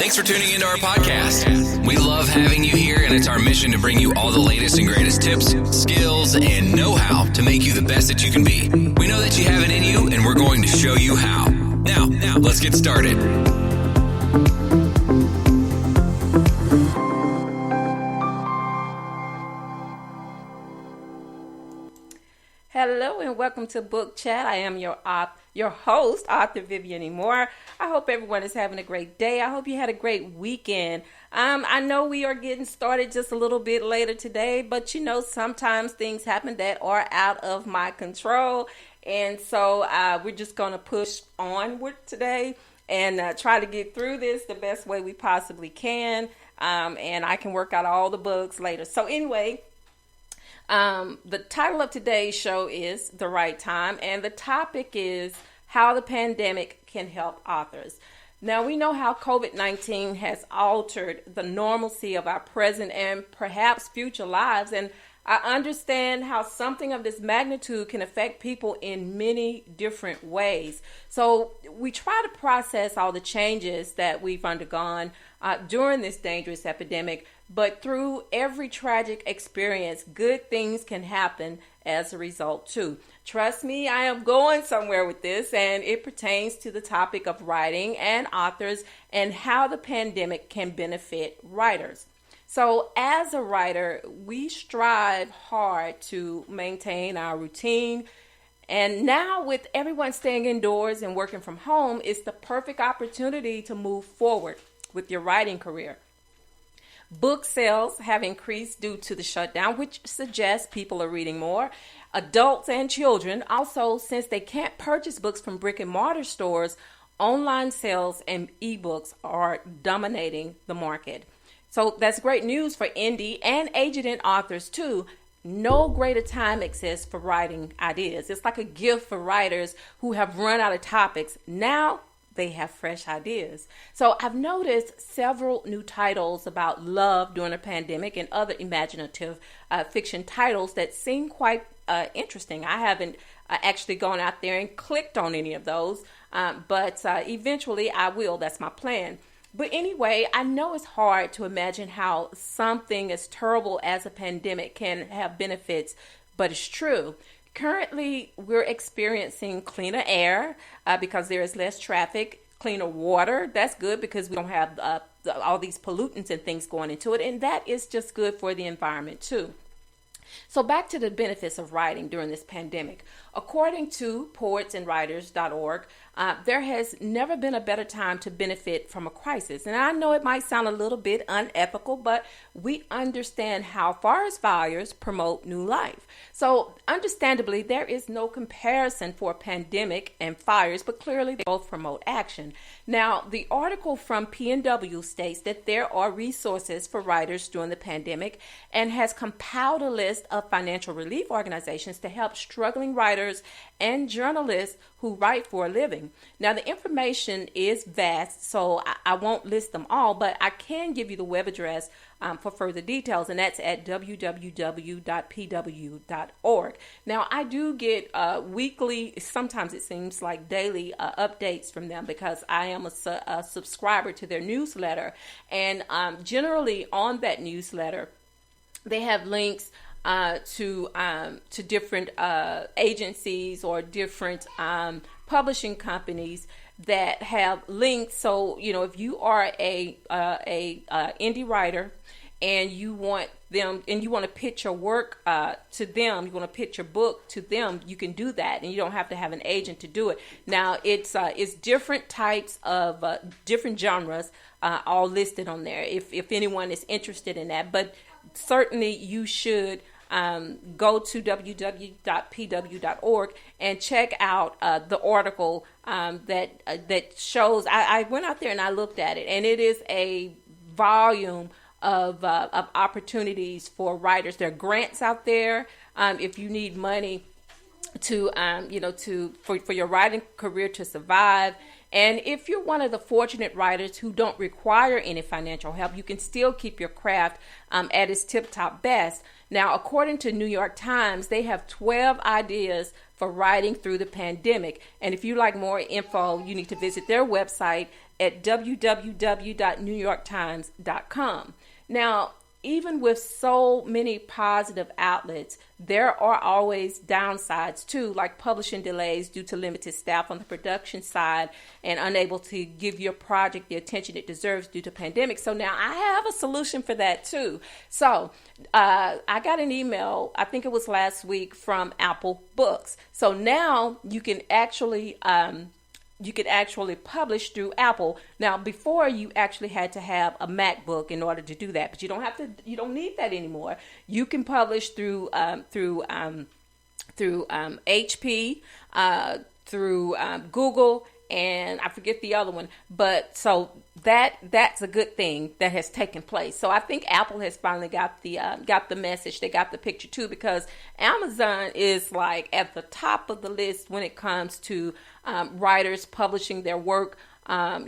Thanks for tuning into our podcast. We love having you here, and it's our mission to bring you all the latest and greatest tips, skills, and know-how to make you the best that you can be. We know that you have it in you, and we're going to show you how. Now, let's get started. Hello and welcome to Book Chat. I am your host, author Vivian Moore. I hope everyone is having a great day. I hope you had a great weekend. I know we are getting started just a little bit later today, but sometimes things happen that are out of my control. And so we're just going to push onward today and try to get through this the best way we possibly can. And I can work out all the bugs later. So anyway, the title of today's show is The Right Time, and the topic is how the pandemic can help authors. Now, we know how COVID-19 has altered the normalcy of our present and perhaps future lives, and I understand how something of this magnitude can affect people in many different ways. So we try to process all the changes that we've undergone during this dangerous epidemic, but through every tragic experience, good things can happen as a result too. Trust me, I am going somewhere with this, and it pertains to the topic of writing and authors and how the pandemic can benefit writers. So as a writer, we strive hard to maintain our routine. And now with everyone staying indoors and working from home, it's the perfect opportunity to move forward with your writing career. Book sales have increased due to the shutdown, which suggests people are reading more. Adults and children also, since they can't purchase books from brick and mortar stores, online sales and ebooks are dominating the market. So that's great news for indie and aged authors too. No greater time exists for writing ideas. It's like a gift for writers who have run out of topics. Now they have fresh ideas. So I've noticed several new titles about love during a pandemic and other imaginative fiction titles that seem quite interesting. I haven't actually gone out there and clicked on any of those, but eventually I will. That's my plan. But anyway, I know it's hard to imagine how something as terrible as a pandemic can have benefits, but it's true. Currently, we're experiencing cleaner air because there is less traffic, cleaner water. That's good because we don't have all these pollutants and things going into it, and that is just good for the environment too. So back to the benefits of writing during this pandemic. According to poetsandwriters.org, there has never been a better time to benefit from a crisis. And I know it might sound a little bit unethical, but we understand how forest fires promote new life. So understandably, there is no comparison for a pandemic and fires, but clearly they both promote action. Now, the article from P&W states that there are resources for writers during the pandemic and has compiled a list of financial relief organizations to help struggling writers and journalists who write for a living. Now, the information is vast, so I won't list them all, but I can give you the web address for further details, and that's at www.pw.org. Now, I do get weekly, sometimes it seems like daily updates from them because I am a subscriber to their newsletter, and generally on that newsletter, they have links to different agencies or different publishing companies that have links. So if you are a indie writer and you want them and you want to pitch your work to them, you want to pitch your book to them, you can do that, and you don't have to have an agent to do it. Now it's different types of different genres all listed on there if anyone is interested in that, but certainly you should go to www.pw.org and check out the article that shows. I went out there and I looked at it, and it is a volume of opportunities for writers. There are grants out there if you need money to for your writing career to survive. And if you're one of the fortunate writers who don't require any financial help, you can still keep your craft at its tip-top best. Now, according to New York Times, they have 12 ideas for writing through the pandemic. And if you'd like more info, you need to visit their website at www.newyorktimes.com. Now, even with so many positive outlets, there are always downsides too, like publishing delays due to limited staff on the production side and unable to give your project the attention it deserves due to pandemic. So now I have a solution for that too. So I got an email, I think it was last week, from Apple Books. So now you can actually publish through Apple. Now, before you actually had to have a MacBook in order to do that, but you don't need that anymore. You can publish through HP, through Google, and I forget the other one. But so that's a good thing that has taken place. So I think Apple has finally got the message. They got the picture too, because Amazon is like at the top of the list when it comes to writers publishing their work, on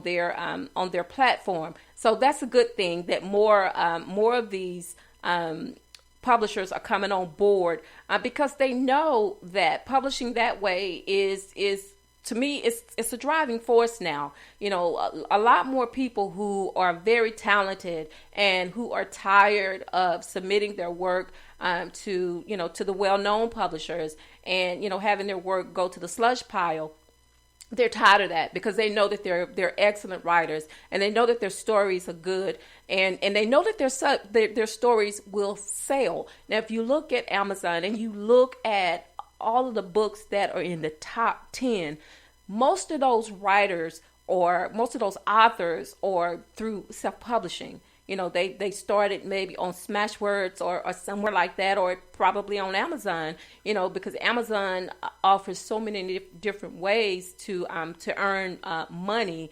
their platform. So that's a good thing that more of these publishers are coming on board because they know that publishing that way is to me, it's a driving force now. A lot more people who are very talented and who are tired of submitting their work to the well-known publishers and, having their work go to the slush pile. They're tired of that because they know that they're excellent writers, and they know that their stories are good, and they know that their stories will sell. Now, if you look at Amazon and you look at all of the books that are in the top 10, most of those writers or most of those authors are through self-publishing. They started maybe on Smashwords or somewhere like that, or probably on Amazon, because Amazon offers so many different ways to earn money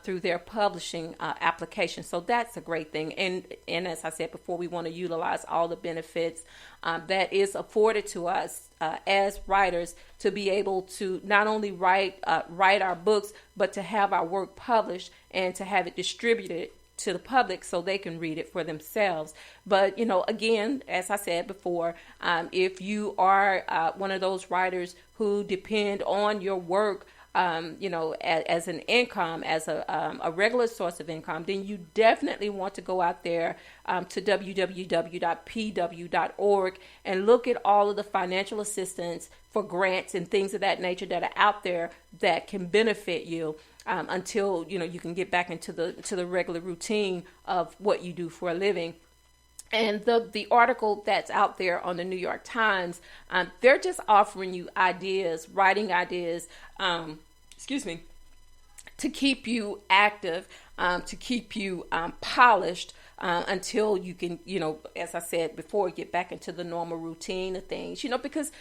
through their publishing application. So that's a great thing. And as I said before, we want to utilize all the benefits that is afforded to us as writers to be able to not only write our books, but to have our work published and to have it distributed to the public so they can read it for themselves. But, again, as I said before, if you are one of those writers who depend on your work, as an income, as a regular source of income, then you definitely want to go out there to WPWorg and look at all of the financial assistance for grants and things of that nature that are out there that can benefit you. Until you can get back into the regular routine of what you do for a living. And the article that's out there on the New York Times, they're just offering you ideas, writing ideas, to keep you active, to keep you polished until you can, as I said before, get back into the normal routine of things, because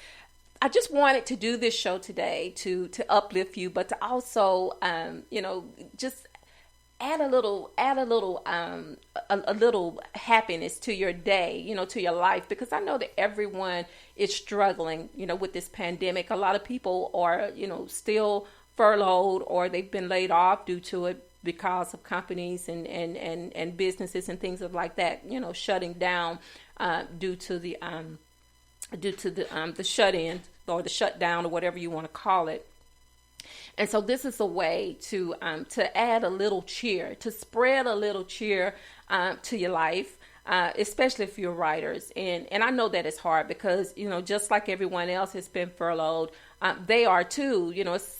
I just wanted to do this show today to uplift you, but to also, just add a little happiness to your day, to your life, because I know that everyone is struggling, with this pandemic. A lot of people are, still furloughed, or they've been laid off due to it because of companies and businesses and things like that, shutting down due to the shut-in or the shutdown or whatever you want to call it. And so this is a way to add a little cheer, to spread a little cheer to your life, especially if you're writers. And I know that it's hard because, just like everyone else has been furloughed, they are too.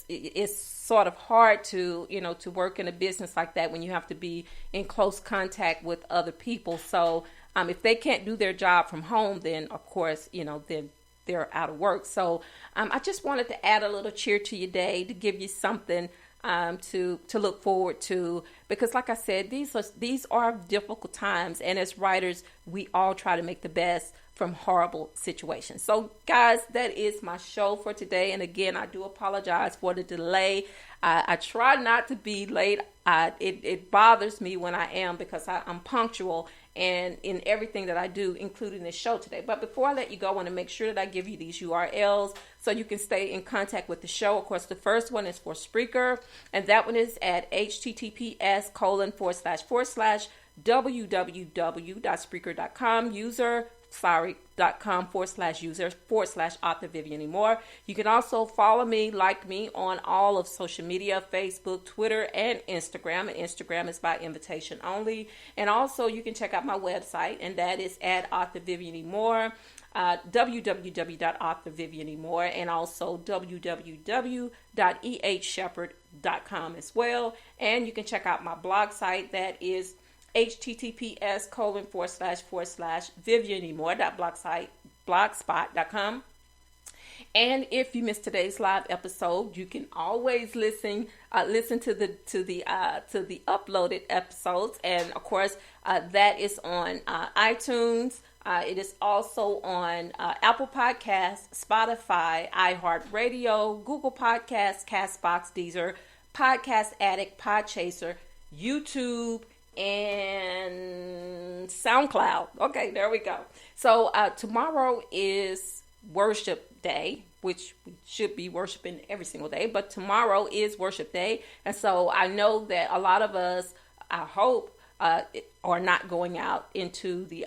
It's sort of hard to work in a business like that when you have to be in close contact with other people. So if they can't do their job from home, then of course, then they're out of work. So I just wanted to add a little cheer to your day, to give you something to look forward to, because like I said, these are difficult times, and as writers, we all try to make the best from horrible situations. So guys, that is my show for today. And again, I do apologize for the delay. I try not to be late It bothers me when I am, because I'm punctual and in everything that I do, including this show today. But before I let you go, I want to make sure that I give you these URLs so you can stay in contact with the show. Of course, the first one is for Spreaker, and that one is at https://www.spreaker.com .com/user/author Vivian Moore. You can also follow me, like me on all of social media, Facebook, Twitter, and Instagram. And Instagram is by invitation only. And also you can check out my website, and that is at author Vivian Moore, www.authorvivianmore, and also www.ehshepherd.com as well. And you can check out my blog site, that is https://vivianmore.blogspot.com. And if you missed today's live episode, you can always listen to the uploaded episodes, and of course that is on iTunes. It is also on Apple Podcasts, Spotify, iHeartRadio, Google Podcasts, Castbox, Deezer, Podcast Addict, Podchaser, YouTube, and SoundCloud. Okay, there we go. So tomorrow is worship day, which we should be worshiping every single day, but tomorrow is worship day. And so I know that a lot of us, I hope, are not going out into the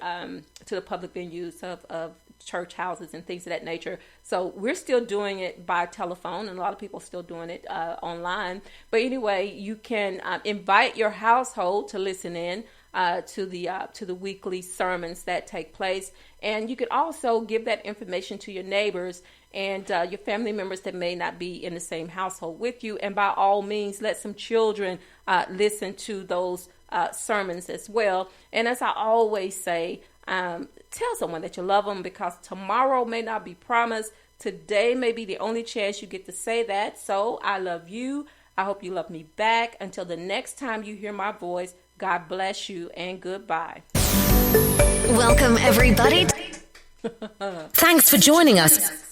to the public venues of church houses and things of that nature. So we're still doing it by telephone, and a lot of people are still doing it online. But anyway, you can invite your household to listen in to the weekly sermons that take place, and you can also give that information to your neighbors and your family members that may not be in the same household with you. And by all means, let some children listen to those sermons as well. And as I always say, tell someone that you love them, because tomorrow may not be promised. Today may be the only chance you get to say that. So I love you. I hope you love me back. Until the next time you hear my voice, God bless you and goodbye. Welcome, everybody. Thanks for joining us